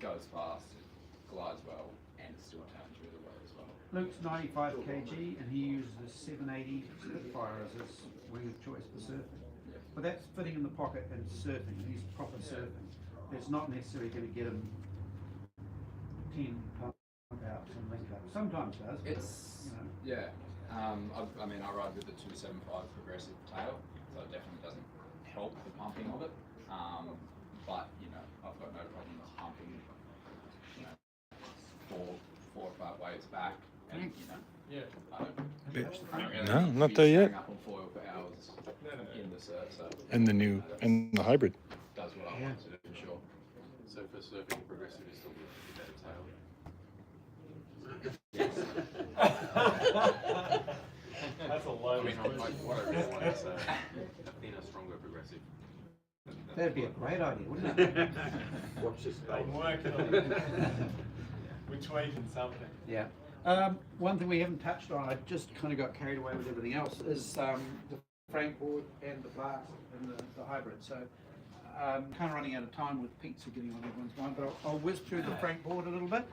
goes fast, it glides well, and it's still attached really well as well. Luke's 95 kg and he uses a 780 Spitfire as his wing of choice for surfing. Yeah. But that's fitting in the pocket and surfing. He's proper surfing. It's not necessarily going to get him 10 pump outs and link ups. Sometimes does. It's, you know. yeah. I mean, I ride with the 275 progressive tail, so it definitely doesn't help the pumping of it. But you know, I've got no problems pumping, you know, four or five waves back, and you know, I don't not there yet. Up on foil for hours in the surf, so And the new and the hybrid. Does what I want to do for sure. So for surfing, progressive is still the better tail. That's a low. I mean, what I really want is a thinner, stronger progressive. That'd be a great idea, wouldn't it? Watch this space. I'm working on it. We're tweaking something. Yeah. One thing we haven't touched on, I just kind of got carried away with everything else, is the Frank board and the blast and the hybrid. So kind of running out of time with pizza getting on everyone's mind, but I'll whiz through the Frank board a little bit.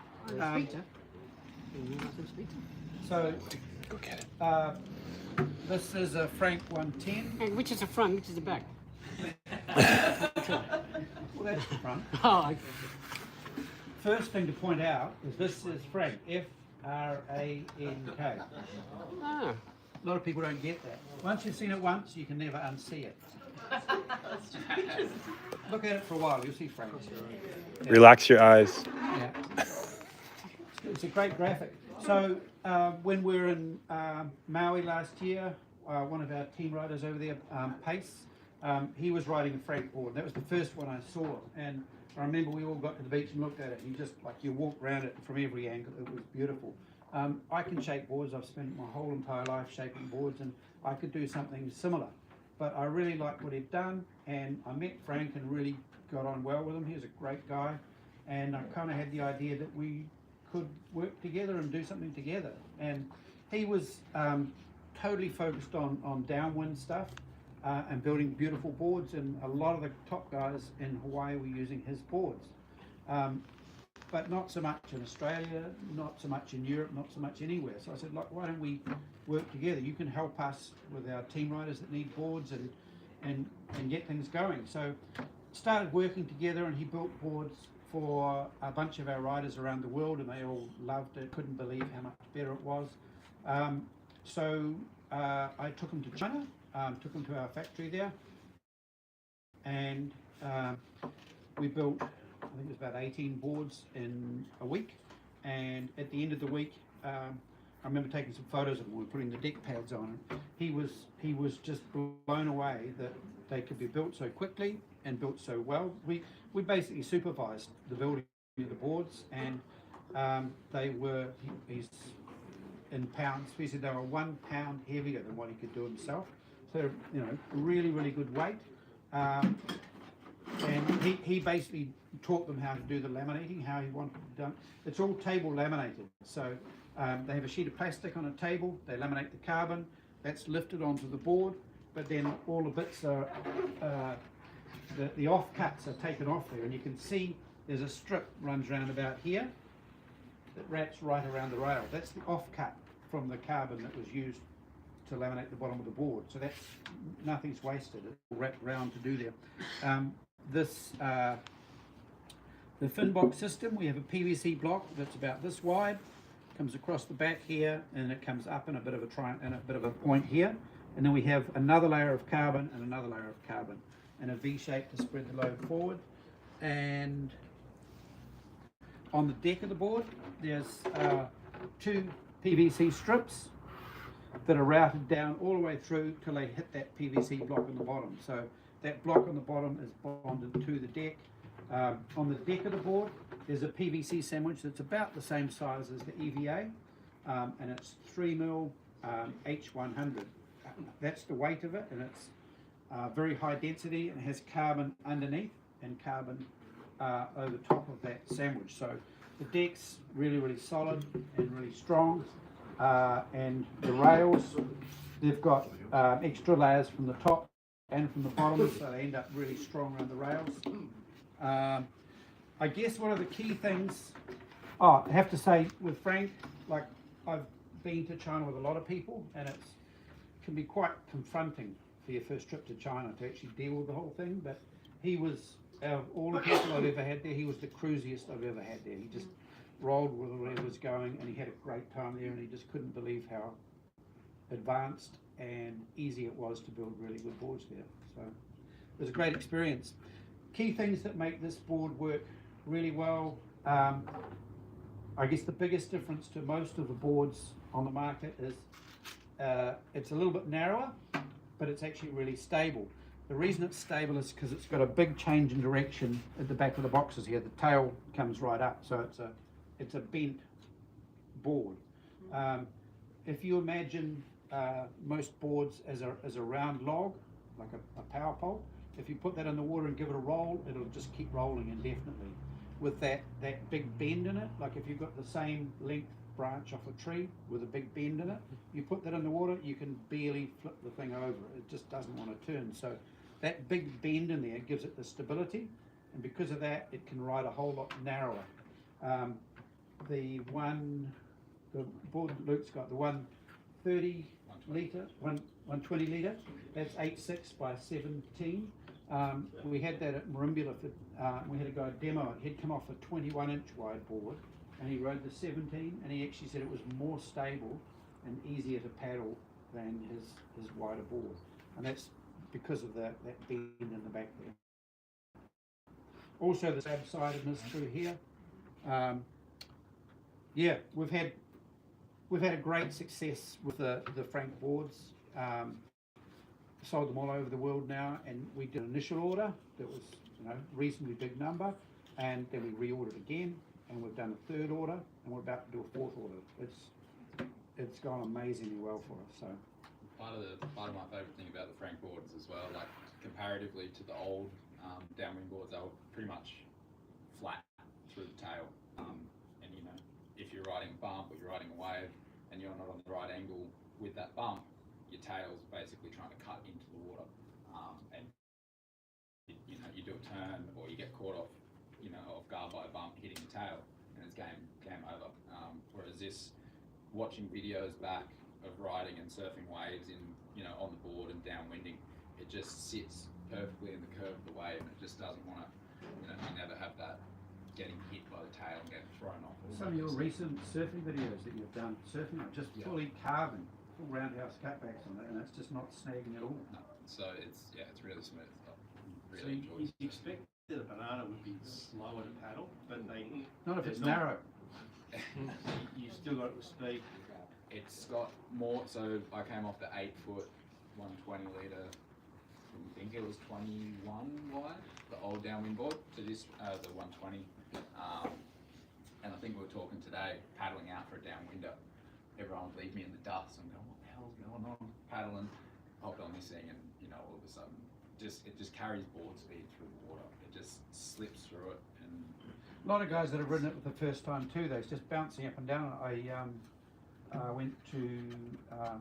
So Go get it. this is a Frank 110. And which is the front, which is the back? Well, that's the front. Oh, okay. First thing to point out is this is Frank, F-R-A-N-K. Ah, A lot of people don't get that. Once you've seen it once, you can never unsee it. Look at it for a while, you'll see Frank. Yeah. Relax your eyes. Yeah. It's a great graphic. So when we were in Maui last year, one of our team riders over there, Pace, he was riding a Frank board. That was the first one I saw, and I remember we all got to the beach and looked at it. You just you walk around it from every angle. It was beautiful. I can shape boards. I've spent my whole entire life shaping boards, and I could do something similar. But I really liked what he'd done, and I met Frank and really got on well with him. He was a great guy, and I kind of had the idea that we could work together and do something together. And he was totally focused on downwind stuff and building beautiful boards, and a lot of the top guys in Hawaii were using his boards. But not so much in Australia, not so much in Europe, not so much anywhere. So I said, look, why don't we work together? You can help us with our team riders that need boards and get things going. So started working together, and he built boards for a bunch of our riders around the world, and they all loved it, couldn't believe how much better it was. So I took him to China, took him to our factory there, and we built, I think it was about 18 boards in a week. And at the end of the week, I remember taking some photos of him. We were putting the deck pads on, and he was just blown away that they could be built so quickly and built so well. We basically supervised the building of the boards, and they were, he's in pounds. We said they were 1 pound heavier than what he could do himself. So, you know, really, really good weight. And he basically taught them how to do the laminating, how he wanted it done. It's all table laminated. So they have a sheet of plastic on a table, they laminate the carbon, that's lifted onto the board, but then all the bits are, the offcuts are taken off there, and you can see there's a strip runs around about here that wraps right around the rail. That's the offcut from the carbon that was used to laminate the bottom of the board. So that's, nothing's wasted, it's all wrapped around to do there. The fin box system, we have a PVC block that's about this wide, comes across the back here, and it comes up in a bit of a triangle and a bit of a point here, and then we have another layer of carbon and another layer of carbon, and a V shape to spread the load forward. And on the deck of the board, there's 2 PVC strips that are routed down all the way through till they hit that PVC block on the bottom. So that block on the bottom is bonded to the deck. On the deck of the board, there's a PVC sandwich that's about the same size as the EVA, and it's 3mm H100. That's the weight of it, and it's very high density, and it has carbon underneath and carbon over top of that sandwich. So the deck's really, really solid and really strong, and the rails, they've got extra layers from the top and from the bottom, so they end up really strong around the rails. I guess one of the key things, I have to say with Frank, like I've been to China with a lot of people, and it can be quite confronting for your first trip to China to actually deal with the whole thing. But he was, out of all the people I've ever had there, he was the cruisiest I've ever had there. He just rolled with where it was going, and he had a great time there, and he just couldn't believe how advanced and easy it was to build really good boards there. So it was a great experience. Key things that make this board work really well. I guess the biggest difference to most of the boards on the market is it's a little bit narrower, but it's actually really stable. The reason it's stable is because it's got a big change in direction at the back of the boxes here. The tail comes right up, so it's a bent board. If you imagine most boards as a round log, like a power pole, if you put that in the water and give it a roll, it'll just keep rolling indefinitely. With that big bend in it, like if you've got the same length branch off a tree with a big bend in it, you put that in the water, you can barely flip the thing over. It just doesn't want to turn. So that big bend in there gives it the stability, and because of that, it can ride a whole lot narrower. The board that Luke's got, the 130 litre, 120 litre, that's 8.6 by 17. We had that at Marimbula for, we had a guy demo it. He'd come off a 21-inch wide board, and he rode the 17, and he actually said it was more stable and easier to paddle than his wider board, and that's because of that bend in the back there. Also, the slab-sidedness through here. Yeah, we've had a great success with the Frank boards. Sold them all over the world now, and we did an initial order that was, reasonably big number, and then we reordered again, and we've done a third order, and we're about to do a fourth order. It's gone amazingly well for us. So part of my favourite thing about the Frank boards as well, like comparatively to the old downwind boards, they were pretty much flat through the tail, and if you're riding a bump or you're riding a wave and you're not on the right angle with that bump, your tail's basically trying to cut into the water, and you do a turn or you get caught off guard by a bump hitting the tail, and it's game over. Whereas this, watching videos back of riding and surfing waves on the board and downwinding, it just sits perfectly in the curve of the wave, and it just doesn't want to, you never have that getting hit by the tail and getting thrown off. some of your recent surfing videos that you've done, surfing, are just fully carving, full roundhouse cutbacks on it, and it's just not snagging at all. No. So it's really smooth. I So really enjoy it. you expect that a banana would be slower to paddle, but Not if it's not. narrow. You still got it with speed. It's got more, so I came off the 8 foot 120 litre, I think it was 21 wide, the old downwind board, to this, the 120. And I think we were talking today, paddling out for a downwinder, everyone would leave me in the dust. I'm going, what the hell's going on? Paddling, hopped on this thing, and all of a sudden, it just carries board speed through the water. It just slips through it. And A lot of guys that have ridden it for the first time too, though, it's just bouncing up and down. I went to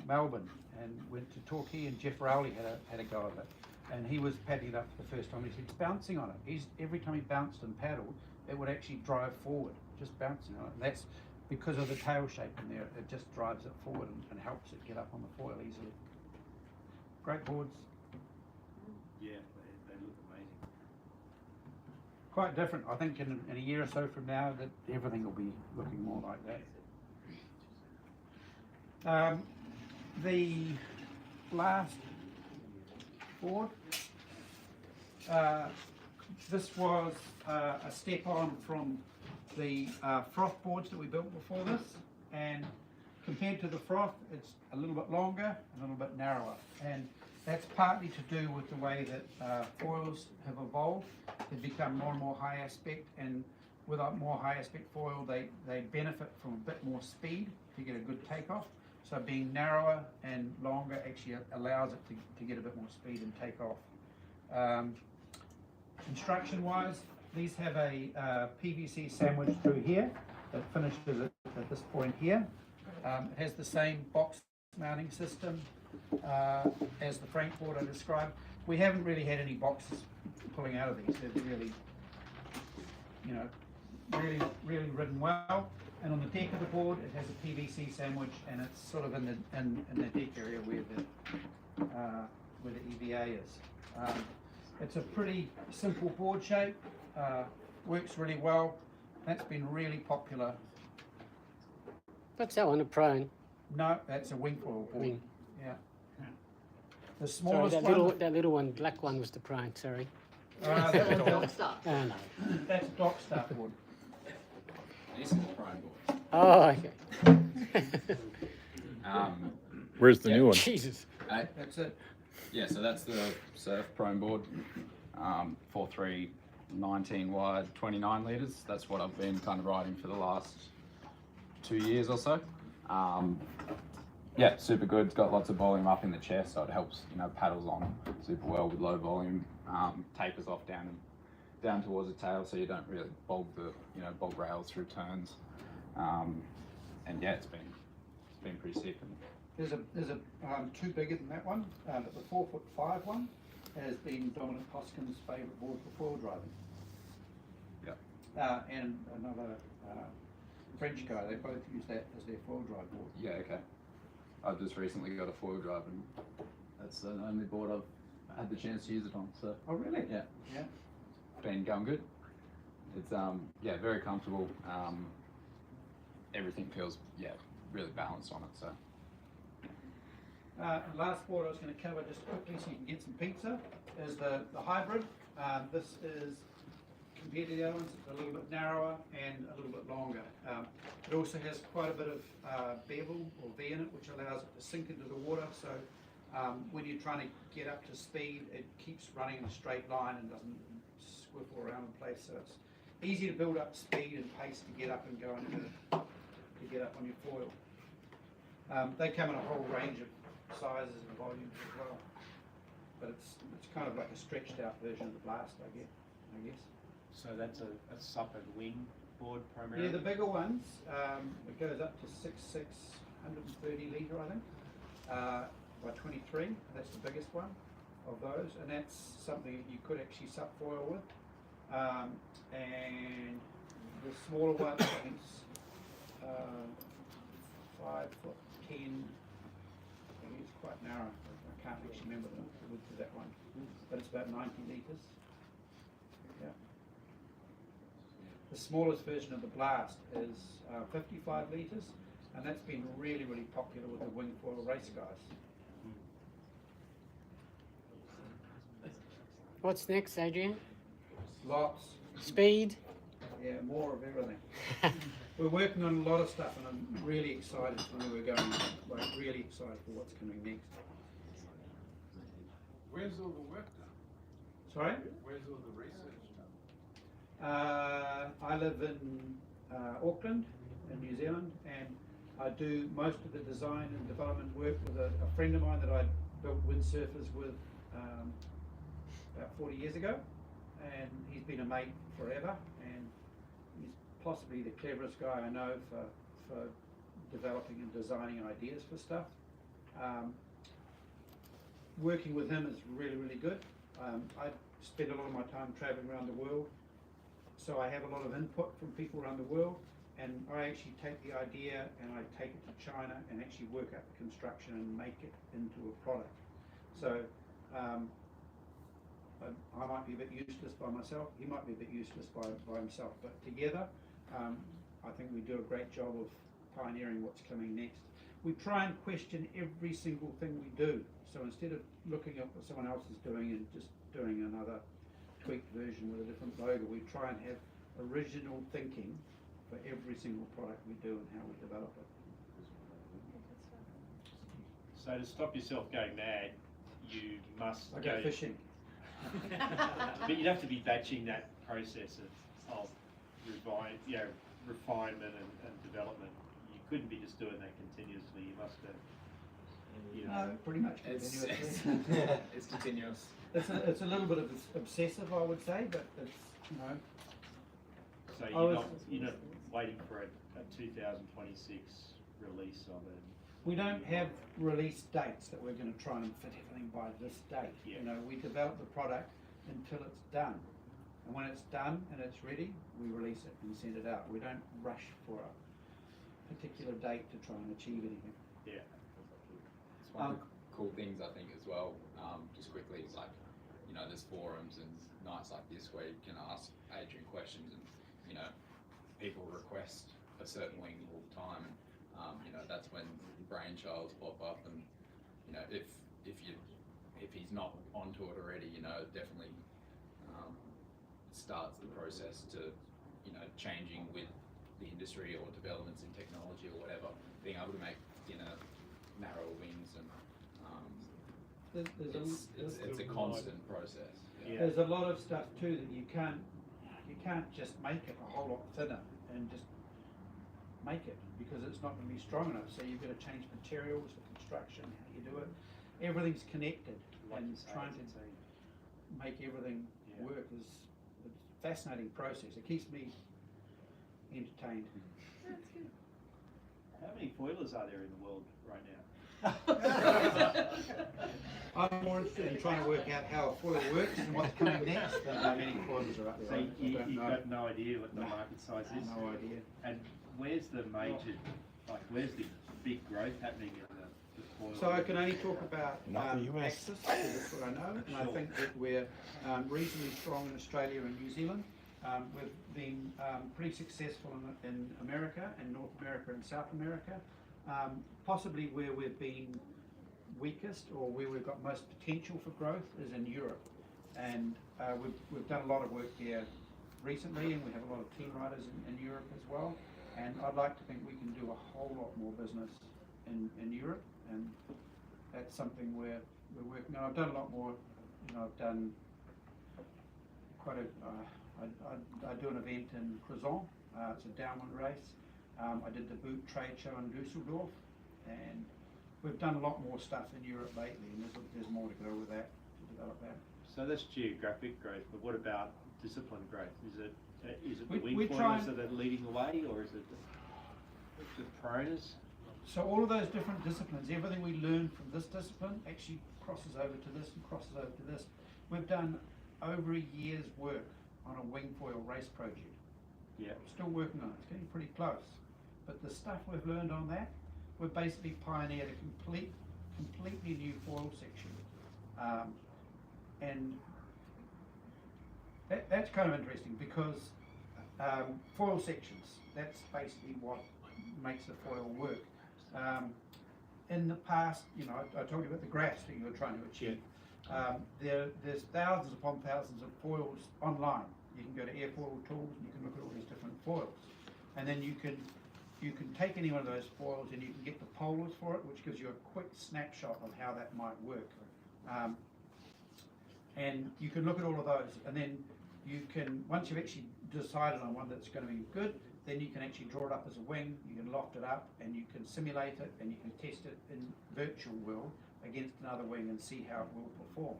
Melbourne and went to Torquay, and Jeff Rowley had a go of it, and he was paddling it up for the first time. He said, it's bouncing on it. Every time he bounced and paddled, it would actually drive forward, just bouncing on it. And that's because of the tail shape in there. It just drives it forward and helps it get up on the foil easily. Great boards. Yeah, they look amazing. Quite different. I think in a year or so from now, that everything will be looking more like that. The last board, this was a step on from the Froth boards that we built before this, and compared to the Froth, it's a little bit longer, a little bit narrower, and that's partly to do with the way that foils have evolved. They've become more and more high aspect, and with a more high aspect foil, they benefit from a bit more speed to get a good takeoff. So being narrower and longer actually allows it to get a bit more speed and take off. Construction-wise, these have a PVC sandwich through here that finishes at this point here. It has the same box mounting system as the Frank board I described. We haven't really had any boxes pulling out of these. They're really you know, really ridden well. And on the deck of the board, it has a PVC sandwich, and it's sort of in the deck area where the EVA is. It's a pretty simple board shape, works really well. That's been really popular. What's that one, a prone? No, that's a wing foil board. Wing. Yeah. The Sorry, smallest that little one, black one was the prone, sorry. that's Oh, no. a dock start board. This is a prime board. Oh, okay. Where's the Yeah. new one? Jesus. That's it. Yeah, so that's the surf prone board, 4.3, 19 wide, 29 litres. That's what I've been kind of riding for the last 2 years or so. Yeah, super good. It's got lots of volume up in the chest, so it helps, you know, paddles on super well with low volume. Tapers off down towards the tail, so you don't really bog rails through turns. And yeah, it's been pretty sick. There's a two bigger than that one, but the 4'5" one has been Dominic Hoskin's favourite board for foil driving. Yeah. And another French guy, they both use that as their foil drive board. Yeah, okay. I've just recently got a foil drive, and that's the only board I've had the chance to use it on. So Oh really? yeah, Yeah. been going good. It's yeah, very comfortable. Everything feels really balanced on it. So Last board I was going to cover just quickly so you can get some pizza is the hybrid. This is, compared to the other ones, it's a little bit narrower and a little bit longer. It also has quite a bit of bevel or V in it, which allows it to sink into the water. So when you're trying to get up to speed, it keeps running in a straight line and doesn't swivel around in place. So it's easy to build up speed and pace to get up and go to get up on your foil. They come in a whole range of sizes and volumes as well, but it's kind of like a stretched out version of the Blast, I guess. So that's a suppered wing board primarily? Yeah, the bigger ones, it goes up to 6'6", 130 litre, I think, by 23. That's the biggest one of those, and that's something that you could actually subfoil with. And the smaller one, I think it's 5'10". I think it's quite narrow. I can't actually remember the width of that one, but it's about 90 litres. Yeah. The smallest version of the Blast is 55 litres, and that's been really popular with the wing foil race guys. What's next, Adrian? Lots. Speed? Yeah, more of everything. We're working on a lot of stuff, and I'm really excited for where we're going. Like, really excited for what's coming next. Where's all the work done? Sorry? Where's all the research done? I live in Auckland, in New Zealand, and I do most of the design and development work with a friend of mine that I built windsurfers with about 40 years ago, and he's been a mate forever, and he's possibly the cleverest guy I know for developing and designing ideas for stuff. Working with him is really good. I spend a lot of my time traveling around the world, so I have a lot of input from people around the world, and I actually take the idea and I take it to China and actually work out the construction and make it into a product. So I might be a bit useless by myself, he might be a bit useless by himself, but together I think we do a great job of pioneering what's coming next. We try and question every single thing we do, so instead of looking at what someone else is doing and just doing another tweaked version with a different logo, we try and have original thinking for every single product we do and how we develop it. So to stop yourself going mad, you must I go fishing. But you'd have to be batching that process of refinement and development. You couldn't be just doing that continuously. You must have, No, pretty much it's continuously. it's continuous. It's a little bit of obsessive, I would say, but it's, you know. So I you're not waiting for a 2026 release of it. We don't have release dates that we're going to try and fit everything by this date. Yeah. You know, we develop the product until it's done, And when it's done and it's ready, we release it and send it out. We don't rush for a particular date to try and achieve anything. Yeah. It's one of the cool things I think as well, just quickly, is like, you know, there's forums and nights like this where you can ask Adrian questions and, you know, people request a certain wing all the time. You know, that's when brainchilds pop up, and, you know, if he's not onto it already, you know, definitely starts the process to, you know, changing with the industry or developments in technology or whatever, being able to make, you know, narrow wings and it's a constant process. Yeah. There's a lot of stuff too that you can't just make it a whole lot thinner and just make it, because it's not going to be strong enough. So you've got to change materials, the construction, how you do it. Everything's connected, Like and you say, trying to it's a- make everything Yeah. work is a fascinating process. It keeps me entertained. How many foilers are there in the world right now? I'm more interested in trying to work out how a foil works and what's coming next than how many foilers are up So there. you've know. got no idea what the No. market size is? No idea. And where's the major, like, where's the big growth happening in the foil? So I can only talk about Not the US. Axis, because that's what I know, and I Sure. think that we're reasonably strong in Australia and New Zealand. We've been pretty successful in America, and North America and South America. Possibly where we've been weakest, or where we've got most potential for growth, is in Europe. And we've done a lot of work there recently, and we have a lot of team riders in Europe as well. And I'd like to think we can do a whole lot more business in Europe, and that's something we're working on. I've done a lot more, you know, I've done quite a, I do an event in Crozon, it's a downwind race. I did the boot trade show in Dusseldorf, and we've done a lot more stuff in Europe lately, and there's more to go with that, to develop that. So that's geographic growth, but what about discipline growth? Is it the We wing try foilers that are leading the way, or is it the proners? So all of those different disciplines, everything we learn from this discipline actually crosses over to this and crosses over to this. We've done over a year's work on a wing foil race project. Yeah. Still working on it, it's getting pretty close. But the stuff we've learned on that, we've basically pioneered a completely new foil section. And that's kind of interesting, because foil sections, that's basically what makes the foil work. In the past, you know, I told you about the graphs that you were trying to achieve. There's thousands upon thousands of foils online. You can go to Airfoil Tools and you can look at all these different foils. And then you can take any one of those foils and you can get the polars for it, which gives you a quick snapshot of how that might work. And you can look at all of those, and then you can, once you've actually decided on one that's going to be good, then you can actually draw it up as a wing, you can loft it up, and you can simulate it, and you can test it in virtual world against another wing and see how it will perform.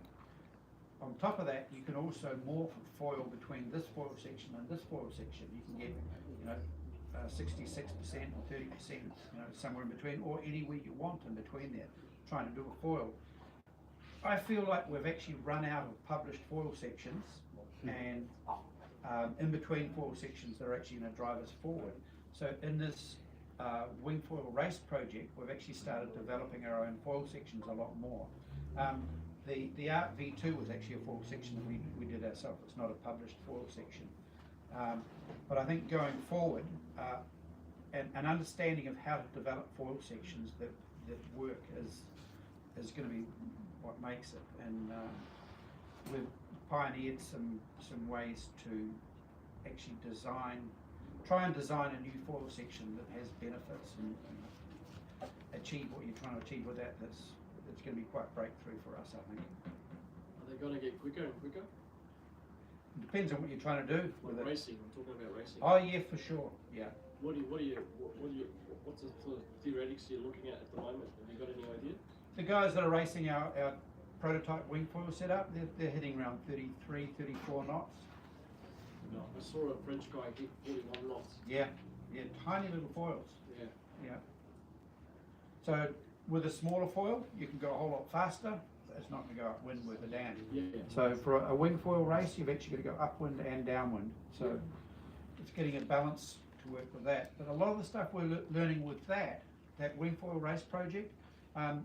On top of that, you can also morph foil between this foil section and this foil section. You can get, you know, 66% or 30%, you know, somewhere in between, or anywhere you want in between there, trying to do a foil. I feel like we've actually run out of published foil sections, and in between foil sections, they're actually going to drive us forward. So in this wing foil race project, we've actually started developing our own foil sections a lot more. The Art V2 was actually a foil section that we did ourselves. It's not a published foil section. But I think going forward, an understanding of how to develop foil sections that work is going to be what makes it. And we've pioneered some ways to actually try and design a new foil section that has benefits and achieve what you're trying to achieve with that. That's going to be quite breakthrough for us, I think. Are they going to get quicker and quicker? It depends on what you're trying to do with it. Racing, I'm talking about racing. Oh yeah, for sure. Yeah. What's the sort of theoretics you're looking at the moment? Have you got any idea? The guys that are racing our prototype wing foil setup, they're hitting around 33, 34 knots. No. I saw a French guy hit 41 knots. Yeah, tiny little foils. Yeah. So with a smaller foil, you can go a whole lot faster. it's not going to go upwind with the down. Yeah. So for a wing foil race, you've actually got to go upwind and downwind. So it's getting a balance to work with that. But a lot of the stuff we're learning with that wing foil race project,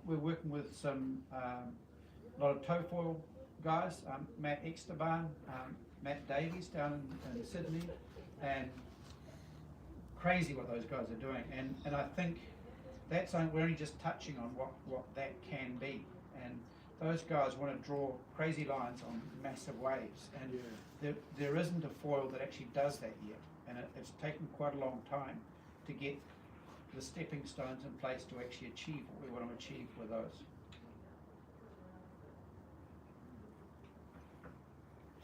we're working with some a lot of tow foil guys, Matt Esteban, Matt Davies down in Sydney, and crazy what those guys are doing. And I think we're only just touching on what that can be. And those guys want to draw crazy lines on massive waves. And there isn't a foil that actually does that yet. And it's taken quite a long time to get the stepping stones in place to actually achieve what we want to achieve with those.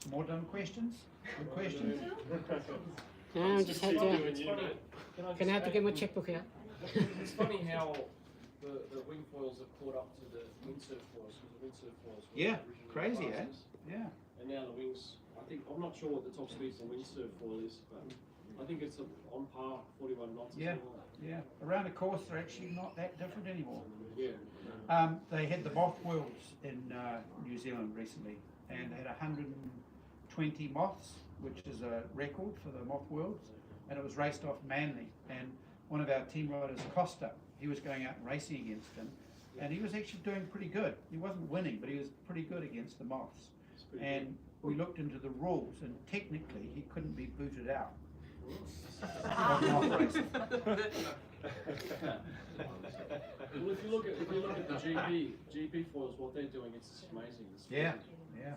Some more dumb questions? Good questions? No, I just had to. It's funny. Can I have to get my checkbook out? It's funny how the wing foils have caught up to the windsurf foils, because the windsurf foils were Yeah, originally crazy, eh? fastest. Yeah. And now the wings, I'm not sure what the top speed for the windsurf foil is, but I think it's on par, 41 knots or Yeah. something like that. Yeah. Around the course, they're actually not that different anymore. Yeah. They had the moth worlds in New Zealand recently, and had 120 moths, which is a record for the moth worlds, and it was raced off Manly. And one of our team riders, Costa, he was going out and racing against him, and he was actually doing pretty good. He wasn't winning, but he was pretty good against the moths. And we looked into the rules, and technically he couldn't be booted out of moth racing. Well, if you look at the GP foils, what they're doing, it's amazing. It's Yeah, amazing. yeah.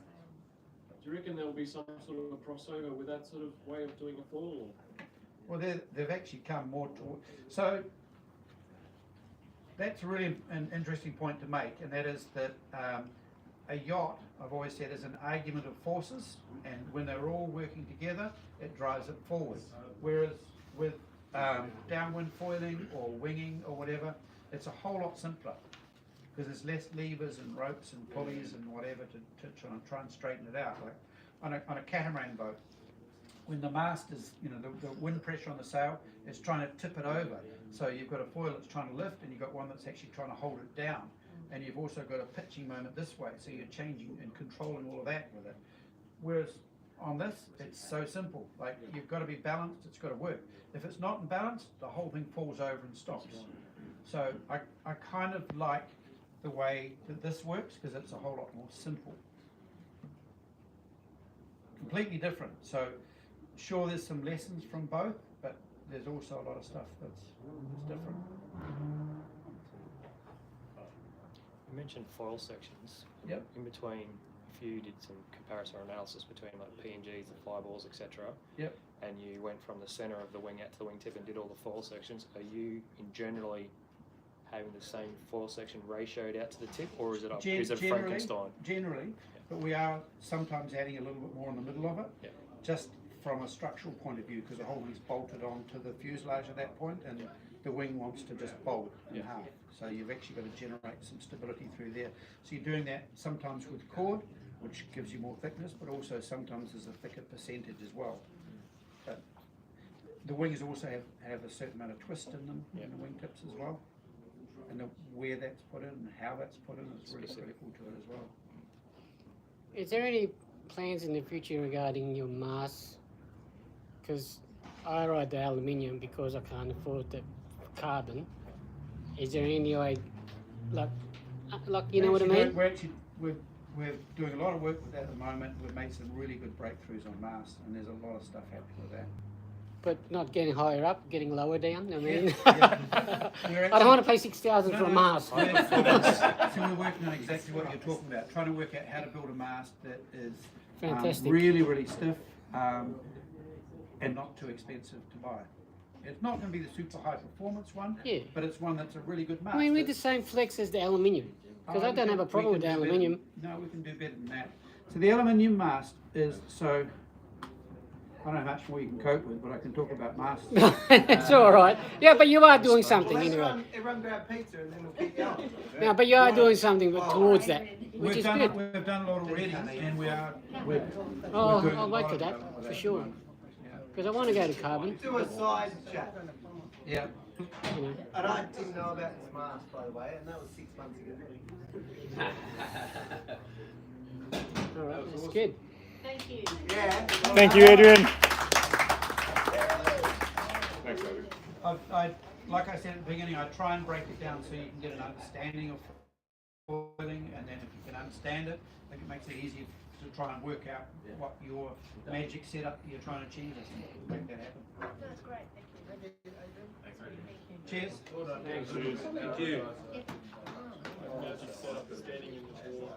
Do you reckon there will be some sort of a crossover with that sort of way of doing a foil? Or? Well, they've actually come more toward. So that's really an interesting point to make, and that is that a yacht, I've always said, is an argument of forces, and when they're all working together, it drives it forward. Whereas with downwind foiling or winging or whatever, it's a whole lot simpler, because there's less levers and ropes and pulleys and whatever to try and straighten it out. Like on a catamaran boat, when the mast is, the wind pressure on the sail is trying to tip it over. So you've got a foil that's trying to lift, and you've got one that's actually trying to hold it down. And you've also got a pitching moment this way, so you're changing and controlling all of that with it. Whereas on this, it's so simple. Like, you've got to be balanced, it's got to work. If it's not in balance, the whole thing falls over and stops. So I kind of like the way that this works, because it's a whole lot more simple. Completely different. So sure, there's some lessons from both, but there's also a lot of stuff that's different. You mentioned foil sections. Yep. In between, if you did some comparison or analysis between like PNGs, the flyballs, etc. Yep. And you went from the centre of the wing out to the wingtip and did all the foil sections, are you generally having the same foil section ratioed out to the tip, or is it Frankenstein? Generally, but we are sometimes adding a little bit more in the middle of it, Yeah. just from a structural point of view, because the whole thing's bolted onto the fuselage at that point, and the wing wants to just bolt in half. So you've actually got to generate some stability through there. So you're doing that sometimes with cord, which gives you more thickness, but also sometimes there's a thicker percentage as well. But the wings also have a certain amount of twist in them, in the wingtips as well. And where that's put in and how that's put in is really critical to it as well. Is there any plans in the future regarding your masts? Because I ride the aluminium because I can't afford the carbon. Is there any way, like you know what I mean? We're doing a lot of work with that at the moment. We've made some really good breakthroughs on masts, and there's a lot of stuff happening with that. But not getting higher up, getting lower down. I mean, Yeah. I don't want to pay $6,000 for a mast. So we're working on exactly what you're talking about, trying to work out how to build a mast that is Fantastic. really, really stiff and not too expensive to buy. It's not going to be the super high performance one, but it's one that's a really good mast. I mean, with the same flex as the aluminium, because I don't have a problem with the aluminium. No, we can do better than that. So the aluminium mast is so. I don't know how much more you can cope with, but I can talk about masts. It's all right. Yeah, but you are doing something anyway. Everyone grab pizza and then we'll keep going. No, but you are doing something towards that, which is good. We've done a lot already, and we're Oh, doing I'll a wait lot for of that, development for with sure. Yeah. Because I want to go to carbon. Do a side chat. Yeah. you know. And I didn't know about this mast, by the way, and that was 6 months ago. All right, that's good. Thank you. Yeah. Thank you, Adrian. Thanks, David. Like I said at the beginning, I try and break it down so you can get an understanding of foiling, and then if you can understand it, I think it makes it easier to try and work out what your magic setup you're trying to achieve is and make that happen. That's great. Thank you. Cheers. Thank you. Yep. Magic setup, standing in the pool.